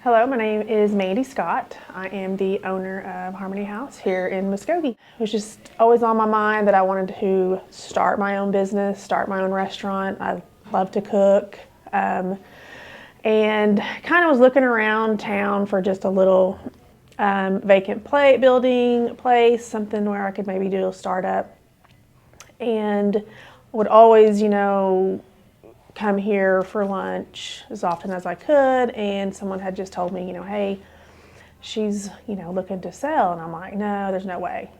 Hello, my name is Mandy Scott. I am the owner of Harmony House here in Muskogee. It was just always on my mind that I wanted to start my own business, start my own restaurant. I love to cook. And kind of was looking around town for just a little vacant building place, something where I could maybe do a startup. And would always, come here for lunch as often as I could, and someone had just told me, hey, she's, looking to sell, and I'm like, no, there's no way.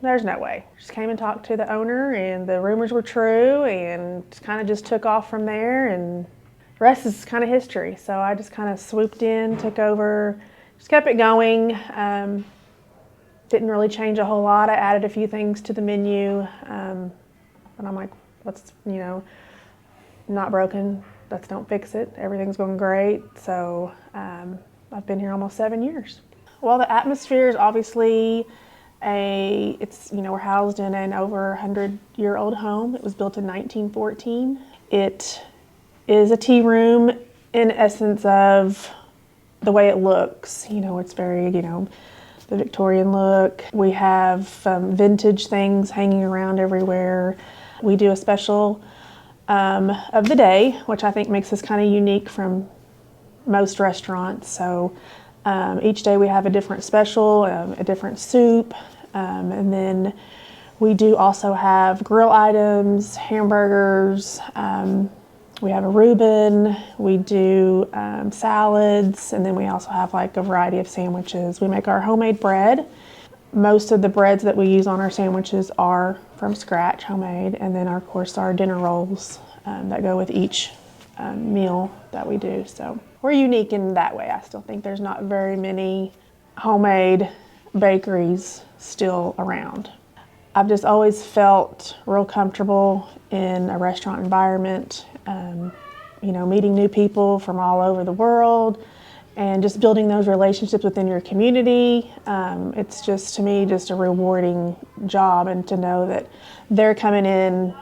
Just came and talked to the owner, and the rumors were true, and kind of just took off from there, and the rest is kind of history. So I just kind of swooped in, took over, just kept it going. Didn't really change a whole lot. I added a few things to the menu, and I'm like, let's, not broken, let's don't fix it. Everything's going great. So I've been here almost 7 years. Well, the atmosphere is obviously we're housed in an over 100-year-old home. It was built in 1914. It is a tea room in essence of the way it looks. It's very, the Victorian look. We have vintage things hanging around everywhere. We do a special of the day, which I think makes us kind of unique from most restaurants. So each day we have a different special, a different soup, and then we do also have grill items, hamburgers, we have a Reuben, we do salads, and then we also have like a variety of sandwiches. We make our homemade bread. Most of the breads that we use on our sandwiches are from scratch, homemade, and then of course our dinner rolls that go with each meal that we do. So we're unique in that way. I still think there's not very many homemade bakeries still around. I've just always felt real comfortable in a restaurant environment, meeting new people from all over the world, and just building those relationships within your community. It's just, to me, just a rewarding job, and to know that they're coming in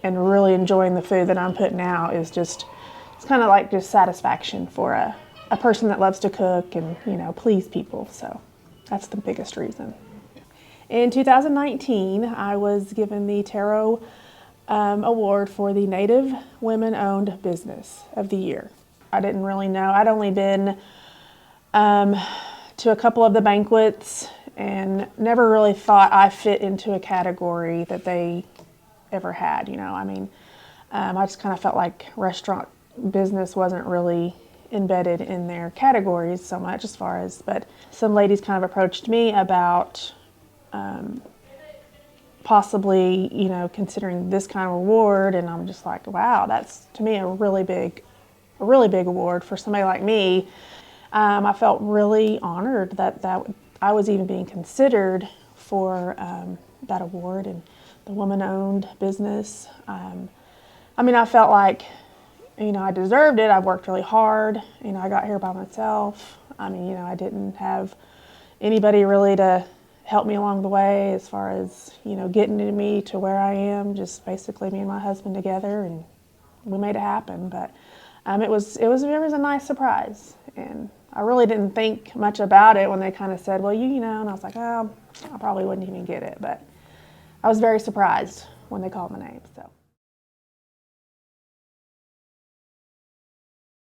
and really enjoying the food that I'm putting out is just, it's kind of like just satisfaction for a person that loves to cook and, please people. So that's the biggest reason. In 2019, I was given the TERO Award for the Native Women-Owned Business of the Year. I didn't really know. I'd only been to a couple of the banquets and never really thought I fit into a category that they ever had. I just kind of felt like restaurant business wasn't really embedded in their categories so much but some ladies kind of approached me about possibly, considering this kind of award, and I'm just like, wow, that's, to me, a really big award for somebody like me. I felt really honored that I was even being considered for that award, and the woman-owned business. I felt like, I deserved it. I've worked really hard. I got here by myself. I didn't have anybody really to help me along the way as far as, getting me to where I am. Just basically me and my husband together, and we made it happen. But it was a nice surprise, and I really didn't think much about it when they kind of said, well, and I was like, oh, I probably wouldn't even get it, but I was very surprised when they called my name. So.